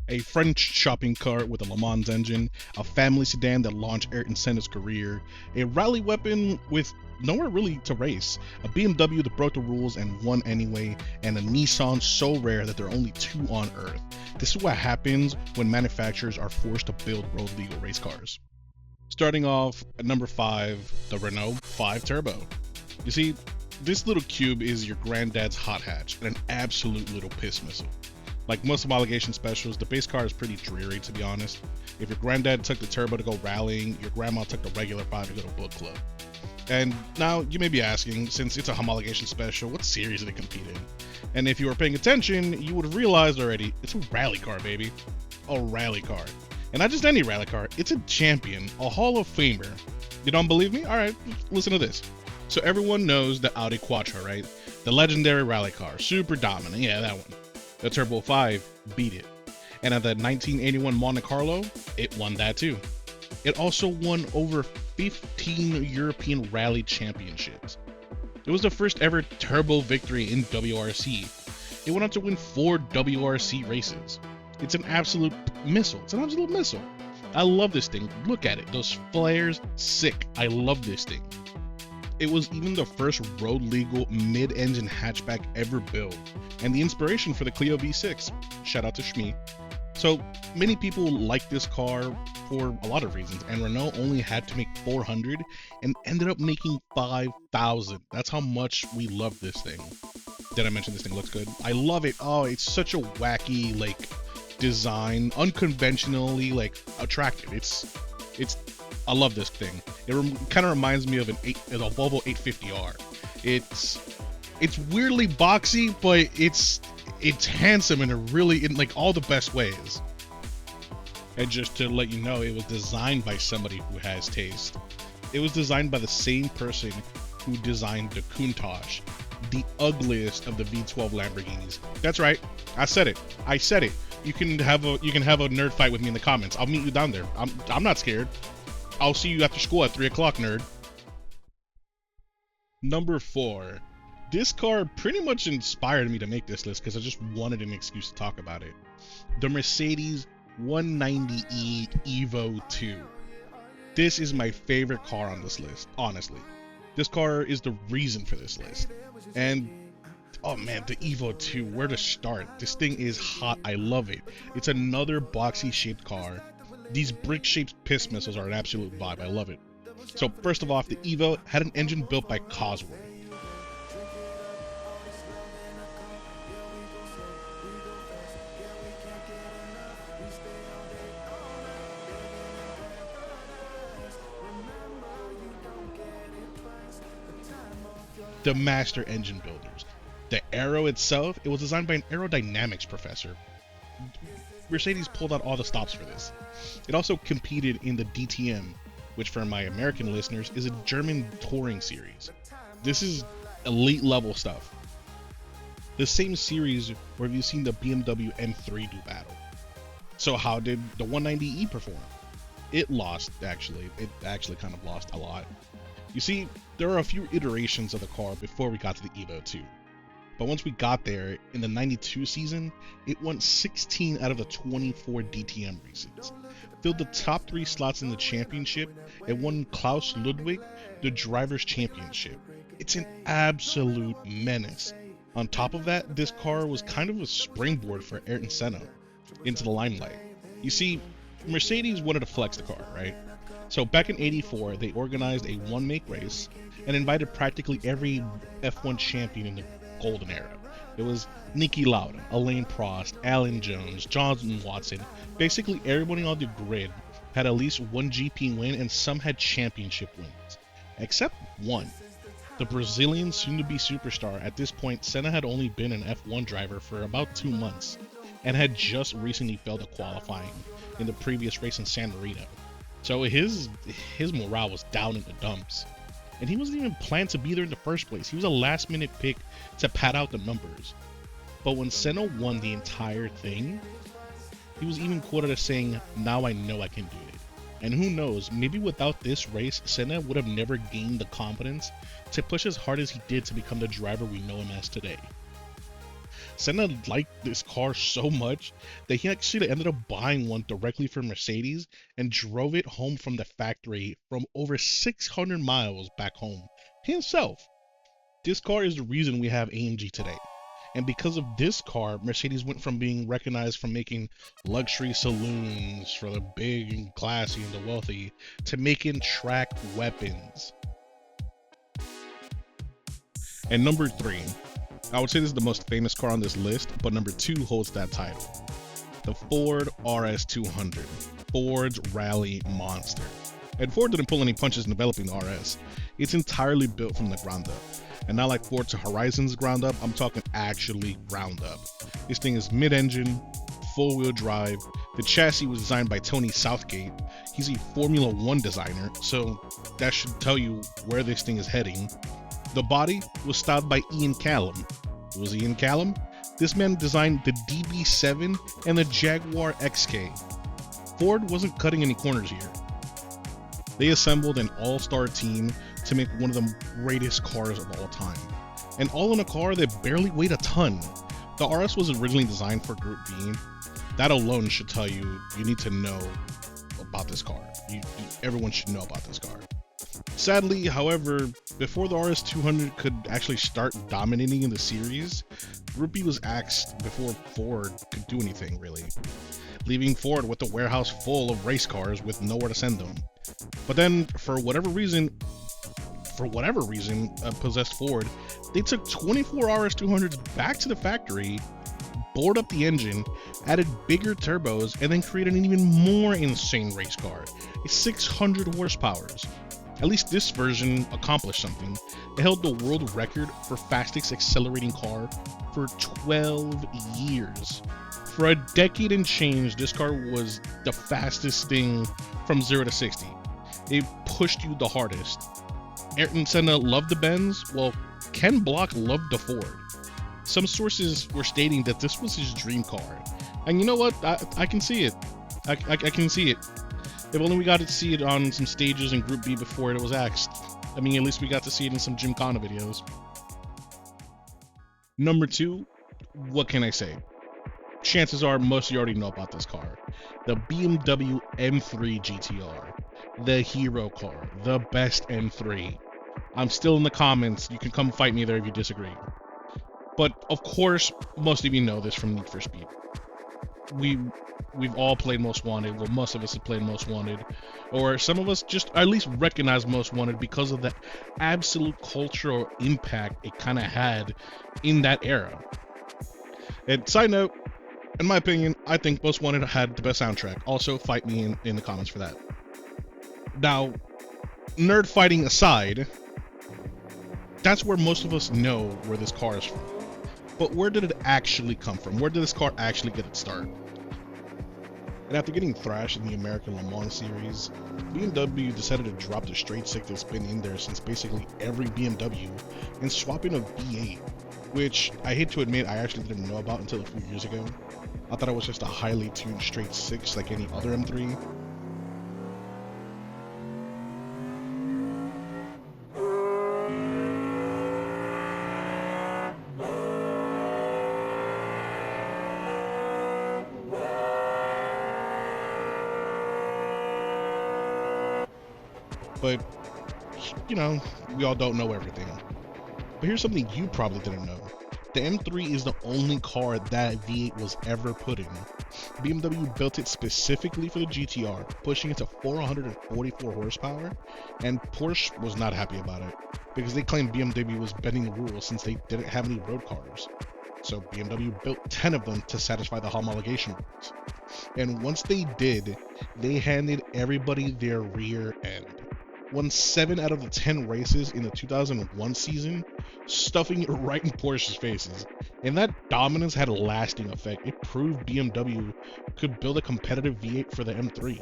a French shopping cart with a Le Mans engine, a family sedan that launched Ayrton Senna's career, a rally weapon with nowhere really to race, a BMW that broke the rules and won anyway, and a Nissan so rare that there are only two on Earth. This is what happens when manufacturers are forced to build road legal race cars. Starting off at number 5, the Renault 5 Turbo. You see, this little cube is your granddad's hot hatch and an absolute little piss missile. Like most homologation specials, the base car is pretty dreary, to be honest. If your granddad took the turbo to go rallying, your grandma took the regular 5 to go to book club. And now you may be asking, since it's a homologation special, what series did it compete in? And if you were paying attention, you would have realized already, it's a rally car, baby. A rally car. And not just any rally car, it's a champion, a Hall of Famer. You don't believe me? Alright, listen to this. So everyone knows the Audi Quattro, right? The legendary rally car, super dominant, yeah, that one. The Turbo 5 beat it. And at the 1981 Monte Carlo, it won that too. It also won over 15 European Rally Championships. It was the first ever turbo victory in WRC. It went on to win 4 WRC races. It's an absolute missile. It's an absolute missile. I love this thing. Look at it. Those flares, sick. I love this thing. It was even the first road legal mid-engine hatchback ever built, and the inspiration for the Clio V6. Shout out to Shmi. So many people like this car for a lot of reasons, and Renault only had to make 400 and ended up making 5,000. That's how much we love this thing. Did I mention this thing looks good? I love it. Oh, it's such a wacky design, unconventionally attractive. I love this thing. It kind of reminds me of a Volvo 850R. It's weirdly boxy, but it's handsome in all the best ways. And just to let you know, it was designed by somebody who has taste. It was designed by the same person who designed the Countach, the ugliest of the V12 Lamborghinis. That's right, I said it. You can have a nerd fight with me in the comments. I'll meet you down there. I'm not scared. I'll see you after school at 3 o'clock, nerd. Number 4. This car pretty much inspired me to make this list because I just wanted an excuse to talk about it. The Mercedes 190e Evo II. This is my favorite car on this list, honestly. This car is the reason for this list. And oh man, the Evo II, where to start? This thing is hot. I love it. It's another boxy shaped car. These brick-shaped piss missiles are an absolute vibe. I love it. So first of all, the Evo had an engine built by Cosworth. The master engine builders. The Aero itself, it was designed by an aerodynamics professor. Mercedes pulled out all the stops for this. It also competed in the DTM, which for my American listeners is a German touring series. This is elite level stuff. The same series where you've seen the BMW M3 do battle. So how did the 190e perform? It lost, actually. It actually kind of lost a lot. You see, there are a few iterations of the car before we got to the Evo II. But once we got there, in the 92 season, it won 16 out of the 24 DTM races, filled the top 3 slots in the championship, and won Klaus Ludwig the Drivers' Championship. It's an absolute menace. On top of that, this car was kind of a springboard for Ayrton Senna into the limelight. You see, Mercedes wanted to flex the car, right? So back in '84, they organized a one-make race and invited practically every F1 champion in the golden era. It was Niki Lauda, Alain Prost, Alan Jones, Jonathan Watson. Basically everybody on the grid had at least one GP win, and some had championship wins. Except one. The Brazilian soon-to-be superstar. At this point, Senna had only been an F1 driver for about 2 months and had just recently failed a qualifying in the previous race in San Marino. So his morale was down in the dumps. And he wasn't even planned to be there in the first place. He was a last-minute pick to pad out the numbers. But when Senna won the entire thing, he was even quoted as saying, "Now I know I can do it." And who knows, maybe without this race, Senna would have never gained the confidence to push as hard as he did to become the driver we know him as today. Senna liked this car so much that he actually ended up buying one directly from Mercedes and drove it home from the factory from over 600 miles back home himself. This car is the reason we have AMG today. And because of this car, Mercedes went from being recognized for making luxury saloons for the big and classy and the wealthy to making track weapons. And number 3, I would say this is the most famous car on this list, but number 2 holds that title. The Ford RS200, Ford's rally monster. And Ford didn't pull any punches in developing the RS. It's entirely built from the ground up. And not like Forza Horizon's ground up, I'm talking actually ground up. This thing is mid-engine, full-wheel drive. The chassis was designed by Tony Southgate. He's a Formula 1 designer, so that should tell you where this thing is heading. The body was styled by Ian Callum. Who was Ian Callum? This man designed the DB7 and the Jaguar XK. Ford wasn't cutting any corners here. They assembled an all-star team to make one of the greatest cars of all time. And all in a car that barely weighed a ton. The RS was originally designed for Group B. That alone should tell you need to know about this car. Everyone should know about this car. Sadly, however, before the RS200 could actually start dominating in the series, Group B was axed before Ford could do anything really, leaving Ford with a warehouse full of race cars with nowhere to send them. But then, for whatever reason possessed Ford, they took 24 RS200s back to the factory, bored up the engine, added bigger turbos, and then created an even more insane race car, a 600 horsepowers. At least this version accomplished something. It held the world record for fastest accelerating car for 12 years. For a decade and change, this car was the fastest thing from 0 to 60. It pushed you the hardest. Ayrton Senna loved the Benz, well, Ken Block loved the Ford. Some sources were stating that this was his dream car. And you know what? I can see it. I can see it. If only we got to see it on some stages in Group B before it was axed. I mean, at least we got to see it in some Gymkhana videos. Number 2, what can I say? Chances are most of you already know about this car. The BMW M3 GTR. The hero car. The best M3. I'm still in the comments. You can come fight me there if you disagree. But of course, most of you know this from Need for Speed. We've all played Most Wanted. Well, most of us have played Most Wanted, or some of us just at least recognize Most Wanted because of the absolute cultural impact it kind of had in that era. And side note, in my opinion, I think Most Wanted had the best soundtrack. Also, fight me in the comments for that. Now, nerd fighting aside, that's where most of us know where this car is from. But where did it actually come from? Where did this car actually get its start? And after getting thrashed in the American Le Mans series, BMW decided to drop the straight stick that's been in there since basically every BMW and swap in a V8, which I hate to admit I actually didn't know about until a few years ago. I thought it was just a highly tuned straight 6 like any other M3. But, you know, we all don't know everything. But here's something you probably didn't know. The M3 is the only car that V8 was ever put in. BMW built it specifically for the GTR, pushing it to 444 horsepower, and Porsche was not happy about it, because they claimed BMW was bending the rules since they didn't have any road cars. So BMW built 10 of them to satisfy the homologation rules. And once they did, they handed everybody their rear end. Won 7 out of the 10 races in the 2001 season, stuffing it right in Porsche's faces. And that dominance had a lasting effect. It proved BMW could build a competitive V8 for the M3,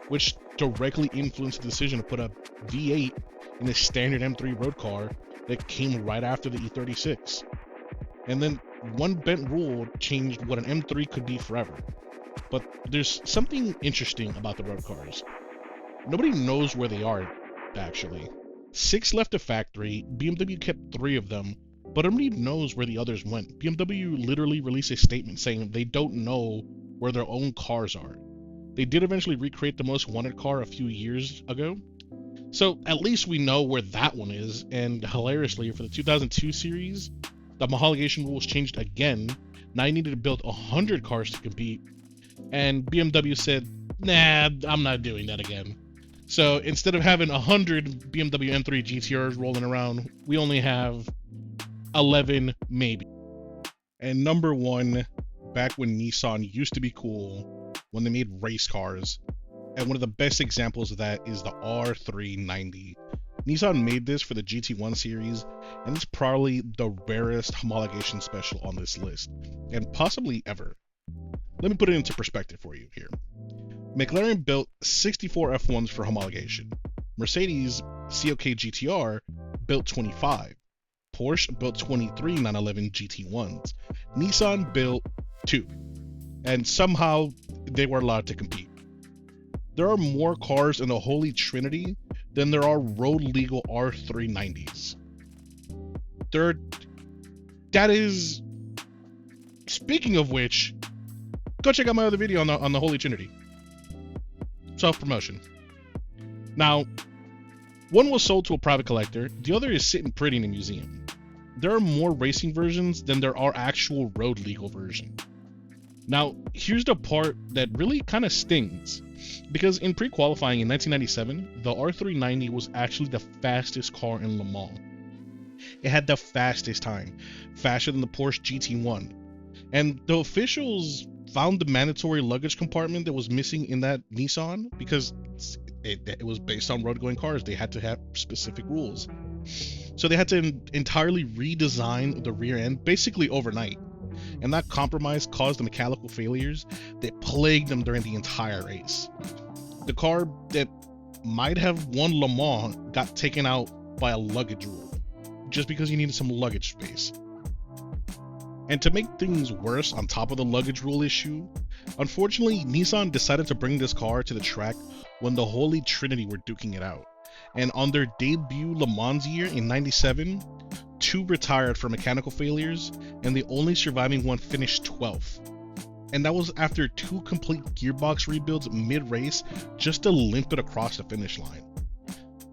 which directly influenced the decision to put a V8 in a standard M3 road car that came right after the E36. And then one bent rule changed what an M3 could be forever. But there's something interesting about the road cars. Nobody knows where they are, actually. 6 left the factory, BMW kept 3 of them, but nobody knows where the others went. BMW literally released a statement saying they don't know where their own cars are. They did eventually recreate the most wanted car a few years ago, so at least we know where that one is. And hilariously, for the 2002 series, the homologation rules changed again. Now you needed to build 100 cars to compete, and BMW said, nah, I'm not doing that again. So instead of having 100 BMW M3 GTRs rolling around, we only have 11 maybe. And number one, back when Nissan used to be cool, when they made race cars, and one of the best examples of that is the R390. Nissan made this for the GT1 series, and it's probably the rarest homologation special on this list, and possibly ever. Let me put it into perspective for you here. McLaren built 64 F1s for homologation. Mercedes CLK GTR built 25. Porsche built 23 911 GT1s. Nissan built 2. And somehow they were allowed to compete. There are more cars in the Holy Trinity than there are road legal R390s. That is, speaking of which, go check out my other video on the Holy Trinity. Self-promotion. Now, one was sold to a private collector, the other is sitting pretty in a museum. There are more racing versions than there are actual road legal versions. Now, here's the part that really kind of stings, because in pre-qualifying in 1997, the R390 was actually the fastest car in Le Mans. It had the fastest time, faster than the Porsche GT1. And the officials found the mandatory luggage compartment that was missing in that Nissan because it was based on road-going cars. They had to have specific rules. So they had to entirely redesign the rear end basically overnight. And that compromise caused the mechanical failures that plagued them during the entire race. The car that might have won Le Mans got taken out by a luggage rule, just because you needed some luggage space. And to make things worse on top of the luggage rule issue, unfortunately Nissan decided to bring this car to the track when the Holy Trinity were duking it out. And on their debut Le Mans year in 97, 2 retired for mechanical failures, and the only surviving one finished 12th. And that was after 2 complete gearbox rebuilds mid-race just to limp it across the finish line.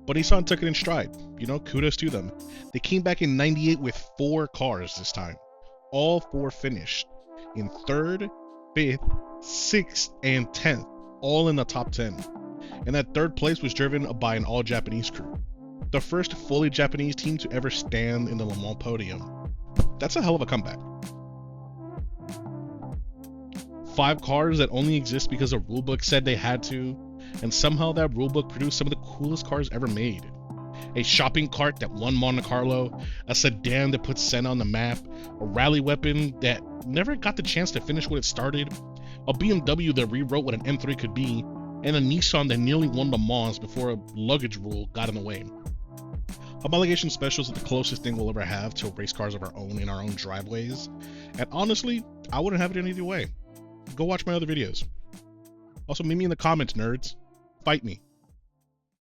But Nissan took it in stride, kudos to them. They came back in 98 with 4 cars this time. All 4 finished in 3rd, 5th, 6th, and 10th, all in the top 10. And that 3rd place was driven by an all-Japanese crew. The first fully Japanese team to ever stand in the Le Mans podium. That's a hell of a comeback. 5 cars that only exist because a rulebook said they had to, and somehow that rulebook produced some of the coolest cars ever made. A shopping cart that won Monte Carlo, a sedan that put Senna on the map, a rally weapon that never got the chance to finish what it started, a BMW that rewrote what an M3 could be, and a Nissan that nearly won Le Mans before a luggage rule got in the way. Homologation specials are the closest thing we'll ever have to race cars of our own in our own driveways, and honestly, I wouldn't have it any other way. Go watch my other videos. Also, meet me in the comments, nerds. Fight me.